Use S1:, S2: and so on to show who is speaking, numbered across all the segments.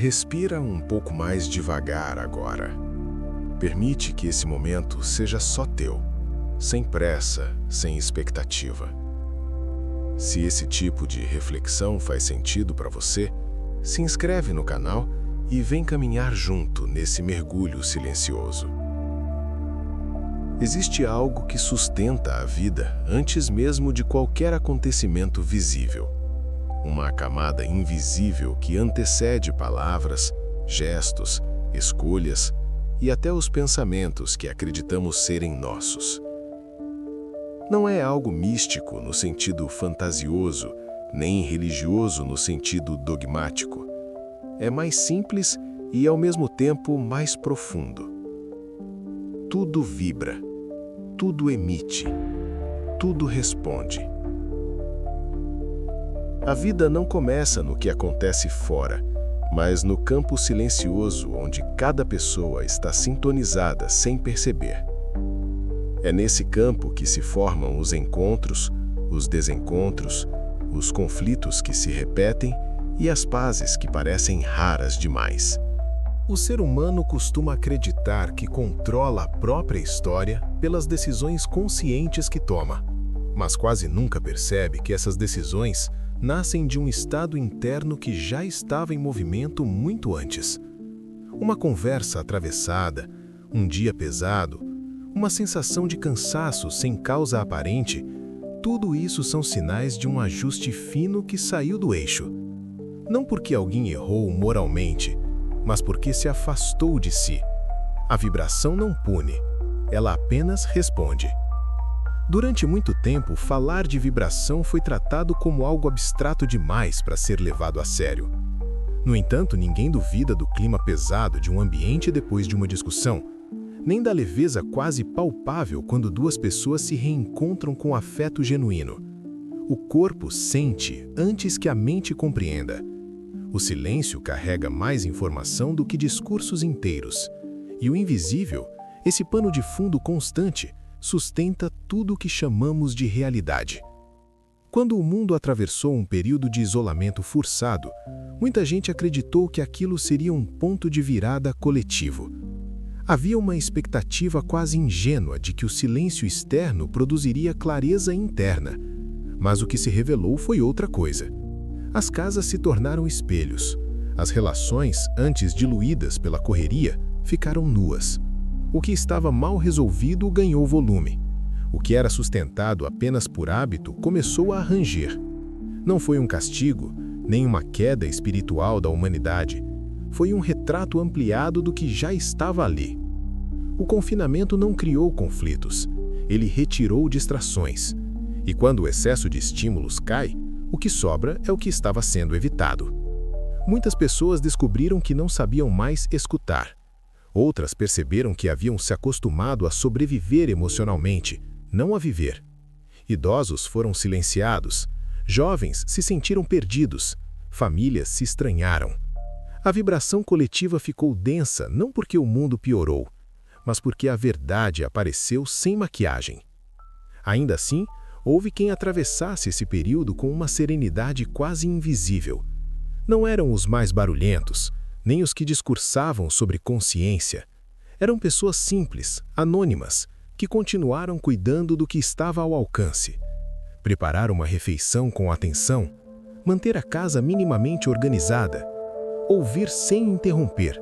S1: Respira um pouco mais devagar agora. Permite que esse momento seja só teu, sem pressa, sem expectativa. Se esse tipo de reflexão faz sentido para você, se inscreve no canal e vem caminhar junto nesse mergulho silencioso. Existe algo que sustenta a vida antes mesmo de qualquer acontecimento visível. Uma camada invisível que antecede palavras, gestos, escolhas e até os pensamentos que acreditamos serem nossos. Não é algo místico no sentido fantasioso, nem religioso no sentido dogmático. É mais simples e, ao mesmo tempo, mais profundo. Tudo vibra, tudo emite, tudo responde. A vida não começa no que acontece fora, mas no campo silencioso onde cada pessoa está sintonizada sem perceber. É nesse campo que se formam os encontros, os desencontros, os conflitos que se repetem e as pazes que parecem raras demais. O ser humano costuma acreditar que controla a própria história pelas decisões conscientes que toma, mas quase nunca percebe que essas decisões nascem de um estado interno que já estava em movimento muito antes. Uma conversa atravessada, um dia pesado, uma sensação de cansaço sem causa aparente, tudo isso são sinais de um ajuste fino que saiu do eixo. Não porque alguém errou moralmente, mas porque se afastou de si. A vibração não pune, ela apenas responde. Durante muito tempo, falar de vibração foi tratado como algo abstrato demais para ser levado a sério. No entanto, ninguém duvida do clima pesado de um ambiente depois de uma discussão, nem da leveza quase palpável quando duas pessoas se reencontram com afeto genuíno. O corpo sente antes que a mente compreenda. O silêncio carrega mais informação do que discursos inteiros. E o invisível, esse pano de fundo constante, sustenta tudo o que chamamos de realidade. Quando o mundo atravessou um período de isolamento forçado, muita gente acreditou que aquilo seria um ponto de virada coletivo. Havia uma expectativa quase ingênua de que o silêncio externo produziria clareza interna, mas o que se revelou foi outra coisa. As casas se tornaram espelhos. As relações, antes diluídas pela correria, ficaram nuas. O que estava mal resolvido ganhou volume. O que era sustentado apenas por hábito começou a ranger. Não foi um castigo, nem uma queda espiritual da humanidade. Foi um retrato ampliado do que já estava ali. O confinamento não criou conflitos. Ele retirou distrações. E quando o excesso de estímulos cai, o que sobra é o que estava sendo evitado. Muitas pessoas descobriram que não sabiam mais escutar. Outras perceberam que haviam se acostumado a sobreviver emocionalmente, não a viver. Idosos foram silenciados, jovens se sentiram perdidos, famílias se estranharam. A vibração coletiva ficou densa não porque o mundo piorou, mas porque a verdade apareceu sem maquiagem. Ainda assim, houve quem atravessasse esse período com uma serenidade quase invisível. Não eram os mais barulhentos, nem os que discursavam sobre consciência. Eram pessoas simples, anônimas, que continuaram cuidando do que estava ao alcance. Preparar uma refeição com atenção, manter a casa minimamente organizada, ouvir sem interromper,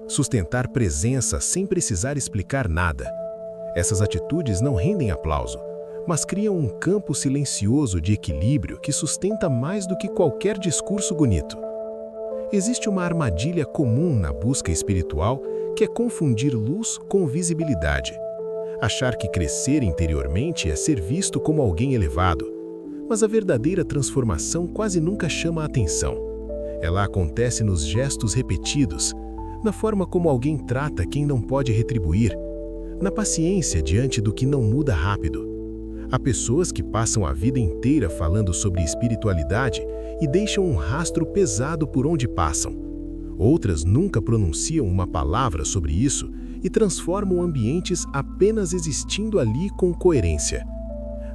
S1: sustentar presença sem precisar explicar nada. Essas atitudes não rendem aplauso, mas criam um campo silencioso de equilíbrio que sustenta mais do que qualquer discurso bonito. Existe uma armadilha comum na busca espiritual que é confundir luz com visibilidade. Achar que crescer interiormente é ser visto como alguém elevado. Mas a verdadeira transformação quase nunca chama a atenção. Ela acontece nos gestos repetidos, na forma como alguém trata quem não pode retribuir, na paciência diante do que não muda rápido. Há pessoas que passam a vida inteira falando sobre espiritualidade e deixam um rastro pesado por onde passam. Outras nunca pronunciam uma palavra sobre isso e transformam ambientes apenas existindo ali com coerência.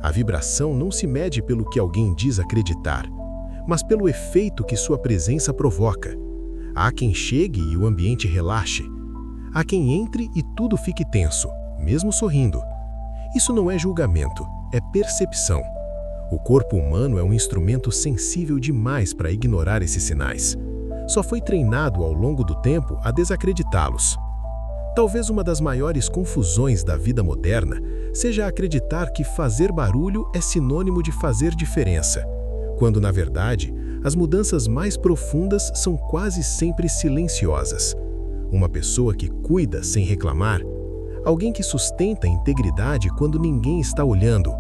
S1: A vibração não se mede pelo que alguém diz acreditar, mas pelo efeito que sua presença provoca.
S2: Há quem chegue e o ambiente relaxe. Há quem entre e tudo fique tenso, mesmo sorrindo. Isso não é julgamento, é percepção. O corpo humano é um instrumento sensível demais para ignorar esses sinais. Só foi treinado ao longo do tempo a desacreditá-los. Talvez uma das maiores confusões da vida moderna seja acreditar que fazer barulho é sinônimo de fazer diferença, quando, na verdade, as mudanças mais profundas são quase sempre silenciosas. Uma pessoa que cuida sem reclamar, alguém que sustenta a integridade quando ninguém está olhando,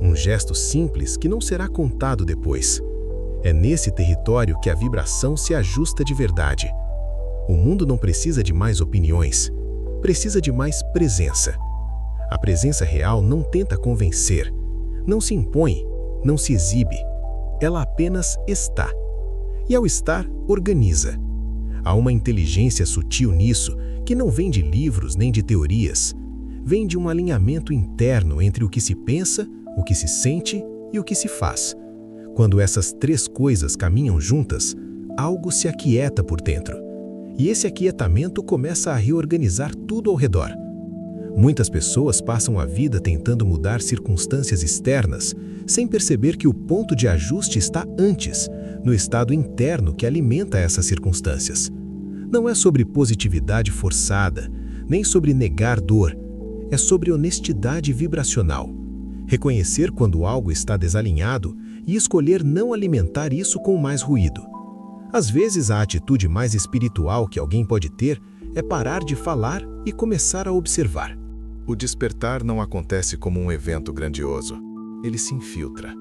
S2: um gesto simples que não será contado depois. É nesse território que a vibração se ajusta de verdade. O mundo não precisa de mais opiniões, precisa de mais presença. A presença real não tenta convencer, não se impõe, não se exibe. Ela apenas está. E ao estar, organiza. Há uma inteligência sutil nisso que não vem de livros nem de teorias. Vem de um alinhamento interno entre o que se pensa, o que se sente e o que se faz. Quando essas três coisas caminham juntas, algo se aquieta por dentro. E esse aquietamento começa a reorganizar tudo ao redor. Muitas pessoas passam a vida tentando mudar circunstâncias externas, sem perceber que o ponto de ajuste está antes, no estado interno que alimenta essas circunstâncias. Não é sobre positividade forçada, nem sobre negar dor. É sobre honestidade vibracional. Reconhecer quando algo está desalinhado e escolher não alimentar isso com mais ruído. Às vezes, a atitude mais espiritual que alguém pode ter é parar de falar e começar a observar.
S1: O despertar não acontece como um evento grandioso. Ele se infiltra.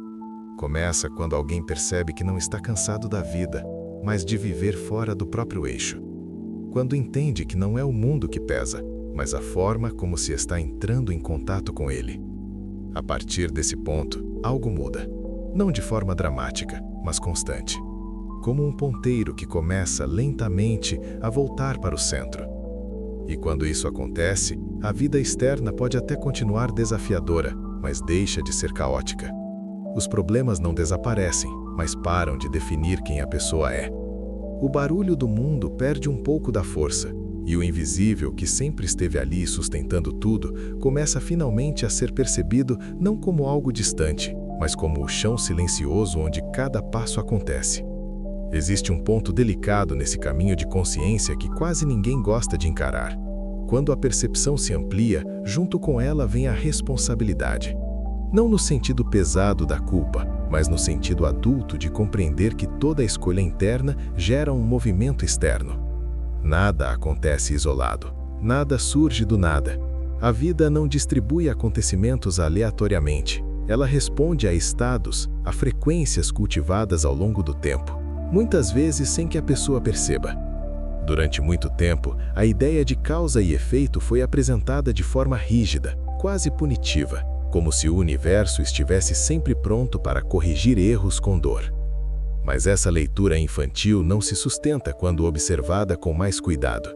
S1: Começa quando alguém percebe que não está cansado da vida, mas de viver fora do próprio eixo. Quando entende que não é o mundo que pesa, mas a forma como se está entrando em contato com ele. A partir desse ponto, algo muda. Não de forma dramática, mas constante. Como um ponteiro que começa lentamente a voltar para o centro. E quando isso acontece, a vida externa pode até continuar desafiadora, mas deixa de ser caótica. Os problemas não desaparecem, mas param de definir quem a pessoa é. O barulho do mundo perde um pouco da força, e o invisível que sempre esteve ali sustentando tudo começa finalmente a ser percebido não como algo distante, mas como o chão silencioso onde cada passo acontece. Existe um ponto delicado nesse caminho de consciência que quase ninguém gosta de encarar. Quando a percepção se amplia, junto com ela vem a responsabilidade. Não no sentido pesado da culpa, mas no sentido adulto de compreender que toda escolha interna gera um movimento externo. Nada acontece isolado, nada surge do nada. A vida não distribui acontecimentos aleatoriamente. Ela responde a estados, a frequências cultivadas ao longo do tempo, muitas vezes sem que a pessoa perceba. Durante muito tempo, a ideia de causa e efeito foi apresentada de forma rígida, quase punitiva, como se o universo estivesse sempre pronto para corrigir erros com dor. Mas essa leitura infantil não se sustenta quando observada com mais cuidado.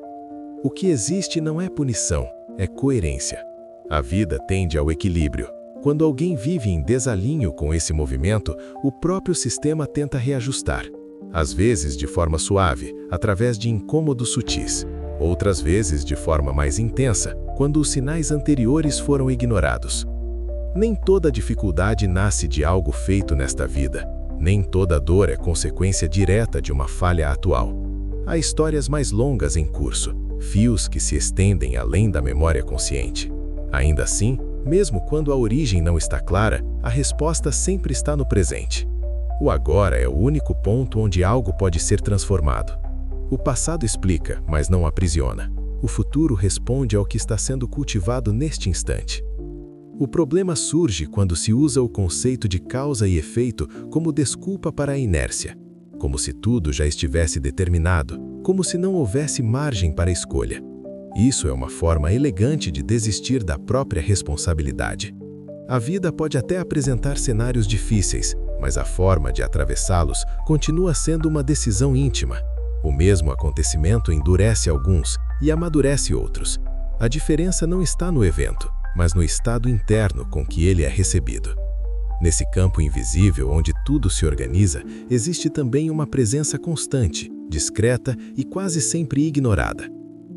S1: O que existe não é punição, é coerência. A vida tende ao equilíbrio. Quando alguém vive em desalinho com esse movimento, o próprio sistema tenta reajustar. Às vezes de forma suave, através de incômodos sutis. Outras vezes de forma mais intensa, quando os sinais anteriores foram ignorados. Nem toda dificuldade nasce de algo feito nesta vida. Nem toda dor é consequência direta de uma falha atual. Há histórias mais longas em curso, fios que se estendem além da memória consciente. Ainda assim, mesmo quando a origem não está clara, a resposta sempre está no presente. O agora é o único ponto onde algo pode ser transformado. O passado explica, mas não aprisiona. O futuro responde ao que está sendo cultivado neste instante. O problema surge quando se usa o conceito de causa e efeito como desculpa para a inércia, como se tudo já estivesse determinado, como se não houvesse margem para escolha. Isso é uma forma elegante de desistir da própria responsabilidade. A vida pode até apresentar cenários difíceis, mas a forma de atravessá-los continua sendo uma decisão íntima. O mesmo acontecimento endurece alguns e amadurece outros. A diferença não está no evento, mas no estado interno com que ele é recebido. Nesse campo invisível onde tudo se organiza, existe também uma presença constante,
S2: discreta e quase sempre ignorada.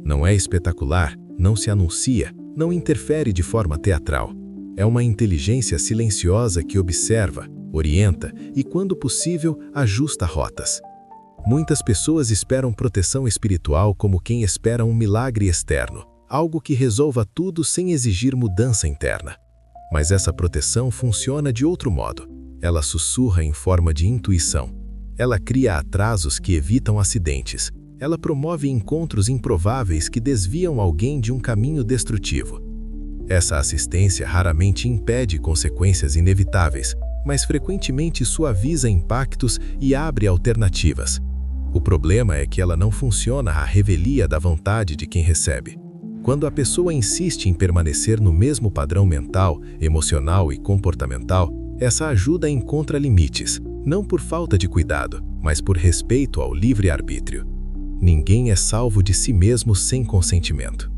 S2: Não é espetacular, não se anuncia, não interfere de forma teatral. É uma inteligência silenciosa que observa, orienta e, quando possível, ajusta rotas. Muitas pessoas esperam proteção espiritual como quem espera um milagre externo, algo que resolva tudo sem exigir mudança interna. Mas essa proteção funciona de outro modo. Ela sussurra em forma de intuição. Ela cria atrasos que evitam acidentes. Ela promove encontros improváveis que desviam alguém de um caminho destrutivo. Essa assistência raramente impede consequências inevitáveis, mas frequentemente suaviza impactos e abre alternativas. O problema é que ela não funciona à revelia da vontade de quem recebe. Quando a pessoa insiste em permanecer no mesmo padrão mental, emocional e comportamental, essa ajuda encontra limites, não por falta de cuidado, mas por respeito ao livre-arbítrio. Ninguém é salvo de si mesmo sem consentimento.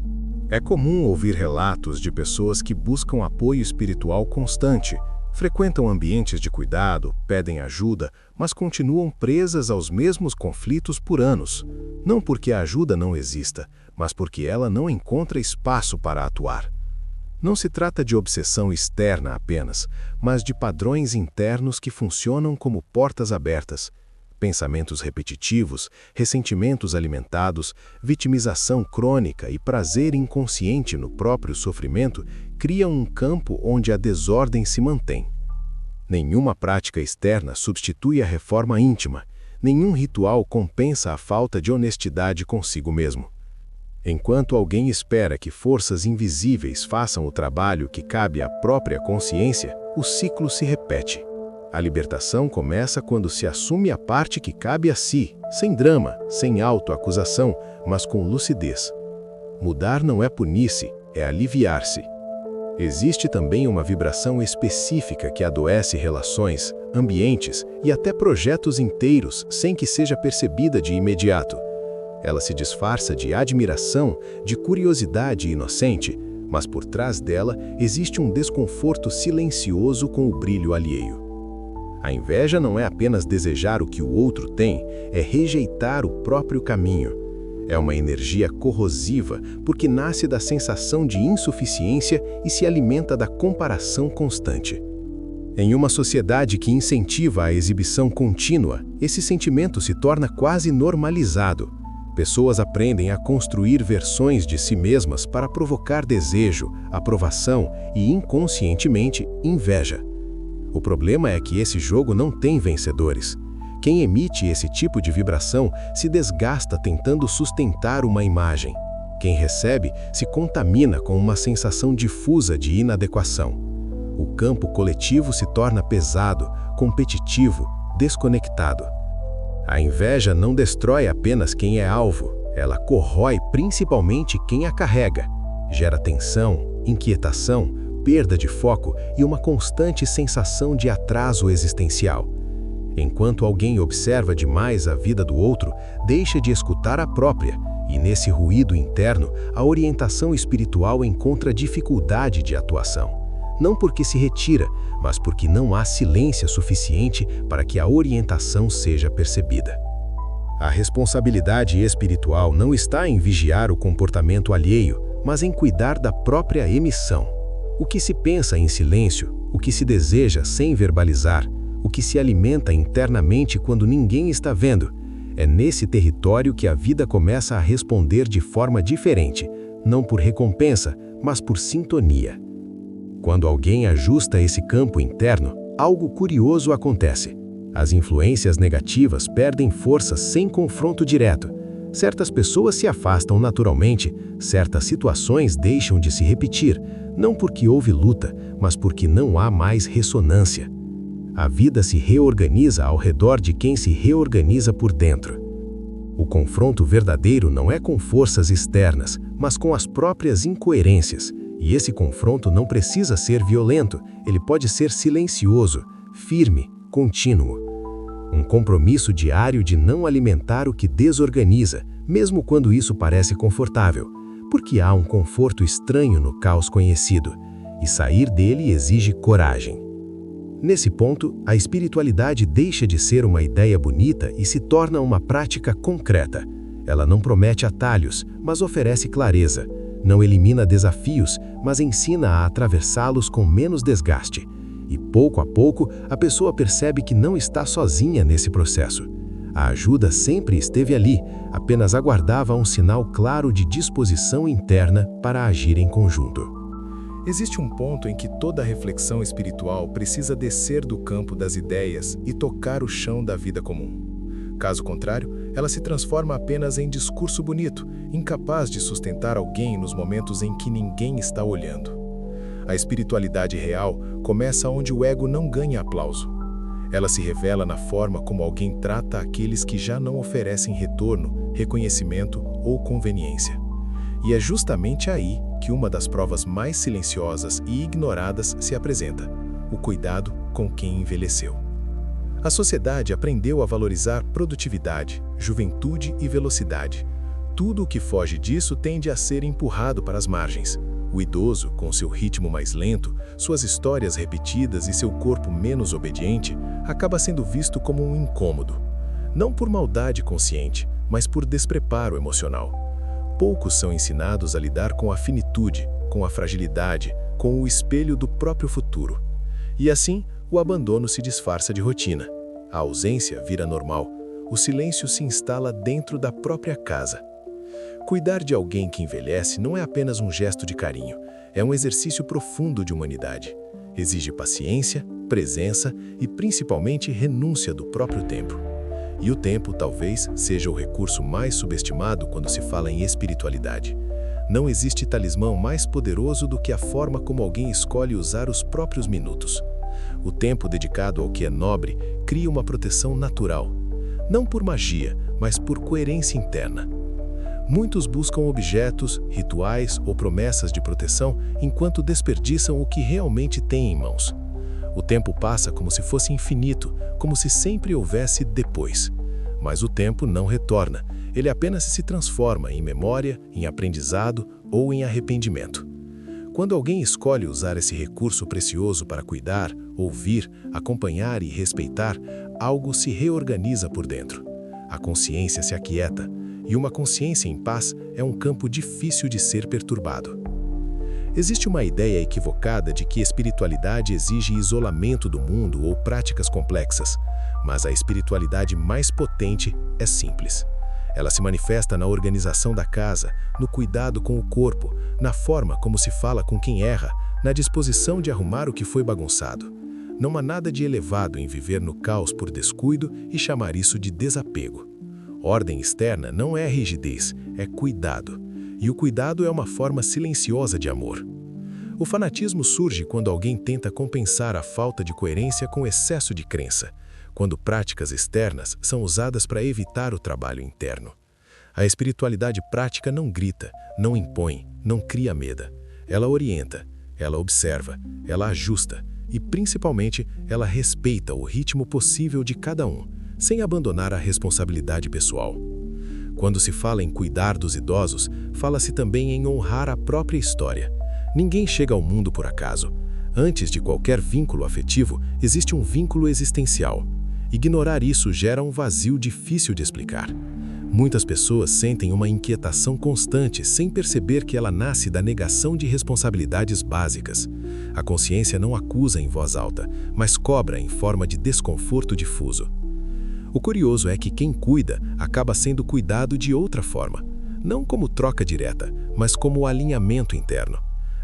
S1: É comum ouvir relatos de pessoas que buscam apoio espiritual constante, frequentam ambientes de cuidado, pedem ajuda, mas continuam presas aos mesmos conflitos por anos. Não porque a ajuda não exista, mas porque ela não encontra espaço para atuar. Não se trata de obsessão externa apenas, mas de padrões internos que funcionam como portas abertas. Pensamentos repetitivos, ressentimentos alimentados, vitimização crônica e prazer inconsciente no próprio sofrimento criam um campo onde a desordem se mantém. Nenhuma prática externa substitui a reforma íntima, nenhum ritual compensa a falta de honestidade consigo mesmo. Enquanto alguém espera que forças invisíveis façam o trabalho que cabe à própria consciência, o ciclo se repete. A libertação começa quando se assume a parte que cabe a si, sem drama, sem autoacusação, mas com lucidez. Mudar não é punir-se, é aliviar-se. Existe também uma vibração específica que adoece relações, ambientes e até projetos inteiros sem que seja percebida de imediato. Ela se disfarça de admiração, de curiosidade inocente, mas por trás dela existe um desconforto silencioso com o brilho alheio. A inveja não é apenas desejar o que o outro tem, é rejeitar o próprio caminho. É uma energia corrosiva porque nasce da sensação de insuficiência e se alimenta da comparação constante. Em uma sociedade que incentiva a exibição contínua, esse sentimento se torna quase normalizado. Pessoas aprendem a construir versões de si mesmas para provocar desejo, aprovação e, inconscientemente, inveja. O problema é que esse jogo não tem vencedores. Quem emite esse tipo de vibração se desgasta tentando sustentar uma imagem. Quem recebe se contamina com uma sensação difusa de inadequação. O campo coletivo se torna pesado, competitivo, desconectado. A inveja não destrói apenas quem é alvo, ela corrói principalmente quem a carrega. Gera tensão, inquietação, perda de foco e uma constante sensação de atraso existencial. Enquanto alguém observa demais a vida do outro, deixa de escutar a própria, e nesse ruído interno, a orientação espiritual encontra dificuldade de atuação. Não porque se retira, mas porque não há silêncio suficiente para que a orientação seja percebida. A responsabilidade espiritual não está em vigiar o comportamento alheio, mas em cuidar da própria emissão. O que se pensa em silêncio, o que se deseja sem verbalizar, o que se alimenta internamente quando ninguém está vendo, é nesse território que a vida começa a responder de forma diferente, não por recompensa, mas por sintonia. Quando alguém ajusta esse campo interno, algo curioso acontece. As influências negativas perdem força sem confronto direto. Certas pessoas se afastam naturalmente, certas situações deixam de se repetir, não porque houve luta, mas porque não há mais ressonância. A vida se reorganiza ao redor de quem se reorganiza por dentro. O confronto verdadeiro não é com forças externas, mas com as próprias incoerências. E esse confronto não precisa ser violento, ele pode ser silencioso, firme, contínuo. Um compromisso diário de não alimentar o que desorganiza, mesmo quando isso parece confortável, porque há um conforto estranho no caos conhecido, e sair dele exige coragem.
S2: Nesse ponto, a espiritualidade deixa de ser uma ideia bonita e se torna uma prática concreta. Ela não promete atalhos, mas oferece clareza. Não elimina desafios, mas ensina a atravessá-los com menos desgaste. E pouco a pouco, a pessoa percebe que não está sozinha nesse processo. A ajuda sempre esteve ali, apenas aguardava um sinal claro de disposição interna para agir em conjunto.
S3: Existe um ponto em que toda reflexão espiritual precisa descer do campo das ideias e tocar o chão da vida comum. Caso contrário, ela se transforma apenas em discurso bonito, incapaz de sustentar alguém nos momentos em que ninguém está olhando. A espiritualidade real começa onde o ego não ganha aplauso. Ela se revela na forma como alguém trata aqueles que já não oferecem retorno, reconhecimento ou conveniência. E é justamente aí que uma das provas mais silenciosas e ignoradas se apresenta: o cuidado com quem envelheceu. A sociedade aprendeu a valorizar produtividade, juventude e velocidade. Tudo o que foge disso tende a ser empurrado para as margens. O idoso, com seu ritmo mais lento, suas histórias repetidas e seu corpo menos obediente, acaba sendo visto como um incômodo. Não por maldade consciente, mas por despreparo emocional. Poucos são ensinados a lidar com a finitude, com a fragilidade, com o espelho do próprio futuro. E assim, o abandono se disfarça de rotina. A ausência vira normal. O silêncio se instala dentro da própria casa. Cuidar de alguém que envelhece não é apenas um gesto de carinho, é um exercício profundo de humanidade. Exige paciência, presença e principalmente renúncia do próprio tempo. E o tempo talvez seja o recurso mais subestimado quando se fala em espiritualidade. Não existe talismã mais poderoso do que a forma como alguém escolhe usar os próprios minutos. O tempo dedicado ao que é nobre cria uma proteção natural, não por magia, mas por coerência interna. Muitos buscam objetos, rituais ou promessas de proteção enquanto desperdiçam o que realmente têm em mãos. O tempo passa como se fosse infinito, como se sempre houvesse depois. Mas o tempo não retorna, ele apenas se transforma em memória, em aprendizado ou em arrependimento. Quando alguém escolhe usar esse recurso precioso para cuidar, ouvir, acompanhar e respeitar, algo se reorganiza por dentro. A consciência se aquieta, e uma consciência em paz é um campo difícil de ser perturbado. Existe uma ideia equivocada de que espiritualidade exige isolamento do mundo ou práticas complexas, mas a espiritualidade mais potente é simples. Ela se manifesta na organização da casa, no cuidado com o corpo, na forma como se fala com quem erra, na disposição de arrumar o que foi bagunçado. Não há nada de elevado em viver no caos por descuido e chamar isso de desapego. Ordem externa não é rigidez, é cuidado. E o cuidado é uma forma silenciosa de amor. O fanatismo surge quando alguém tenta compensar a falta de coerência com excesso de crença, quando práticas externas são usadas para evitar o trabalho interno. A espiritualidade prática não grita, não impõe, não cria medo. Ela orienta, ela observa, ela ajusta e, principalmente, ela respeita o ritmo possível de cada um, sem abandonar a responsabilidade pessoal. Quando se fala em cuidar dos idosos, fala-se também em honrar a própria história. Ninguém chega ao mundo por acaso. Antes de qualquer vínculo afetivo, existe um vínculo existencial. Ignorar isso gera um vazio difícil de explicar. Muitas pessoas sentem uma inquietação constante sem perceber que ela nasce da negação de responsabilidades básicas. A consciência não acusa em voz alta, mas cobra em forma de desconforto difuso. O curioso é que quem cuida acaba sendo cuidado de outra forma, não como troca direta, mas como alinhamento interno.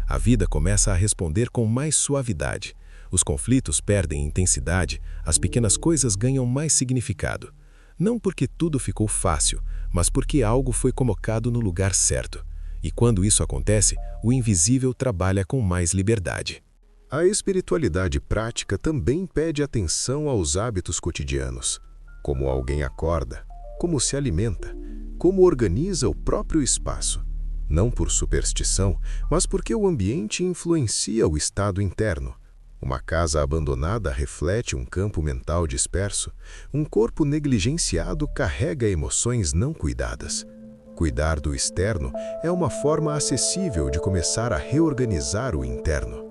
S3: A vida começa a responder com mais suavidade. Os conflitos perdem intensidade, as pequenas coisas ganham mais significado. Não porque tudo ficou fácil, mas porque algo foi colocado no lugar certo. E quando isso acontece, o invisível trabalha com mais liberdade.
S1: A espiritualidade prática também pede atenção aos hábitos cotidianos. Como alguém acorda, como se alimenta, como organiza o próprio espaço. Não por superstição, mas porque o ambiente influencia o estado interno. Uma casa abandonada reflete um campo mental disperso, um corpo negligenciado carrega emoções não cuidadas. Cuidar do externo é uma forma acessível de começar a reorganizar o interno.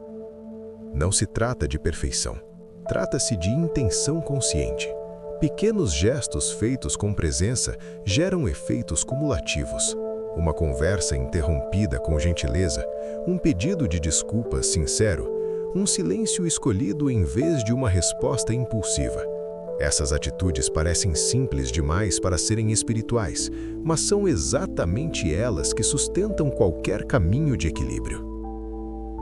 S1: Não se trata de perfeição.
S2: Trata-se de intenção consciente. Pequenos gestos feitos com presença geram efeitos cumulativos. Uma conversa interrompida com gentileza, um pedido de desculpas sincero, um silêncio escolhido em vez de uma resposta impulsiva. Essas atitudes parecem simples demais para serem espirituais, mas são exatamente elas que sustentam qualquer caminho de equilíbrio.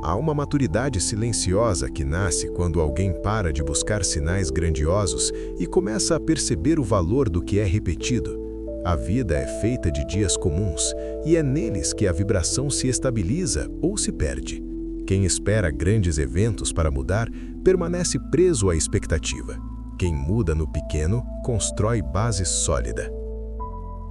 S2: Há uma maturidade silenciosa que nasce quando alguém para de buscar sinais grandiosos e começa a perceber o valor do que é repetido. A vida é feita de dias comuns e é neles que a vibração se estabiliza ou se perde. Quem espera grandes eventos para mudar permanece preso à expectativa. Quem muda no pequeno constrói base sólida.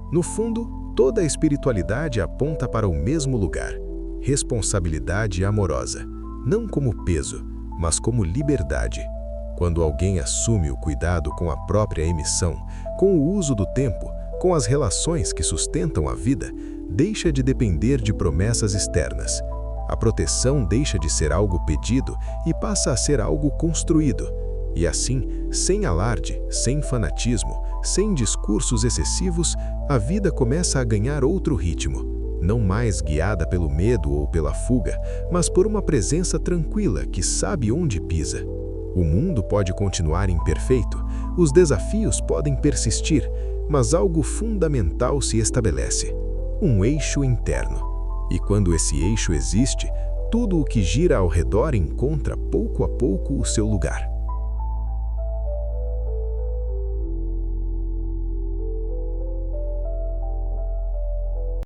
S2: No fundo, toda a espiritualidade aponta para o mesmo lugar: responsabilidade amorosa, não como peso, mas como liberdade. Quando alguém assume o cuidado com a própria emissão, com o uso do tempo, com as relações que sustentam a vida, deixa de depender de promessas externas. A proteção deixa de ser algo pedido e passa a ser algo construído. E assim, sem alarde, sem fanatismo, sem discursos excessivos, a vida começa a ganhar outro ritmo. Não mais guiada pelo medo ou pela fuga, mas por uma presença tranquila que sabe onde pisa. O mundo pode continuar imperfeito, os desafios podem persistir, mas algo fundamental se estabelece: um eixo interno. E quando esse eixo existe, tudo o que gira ao redor encontra pouco a pouco o seu lugar.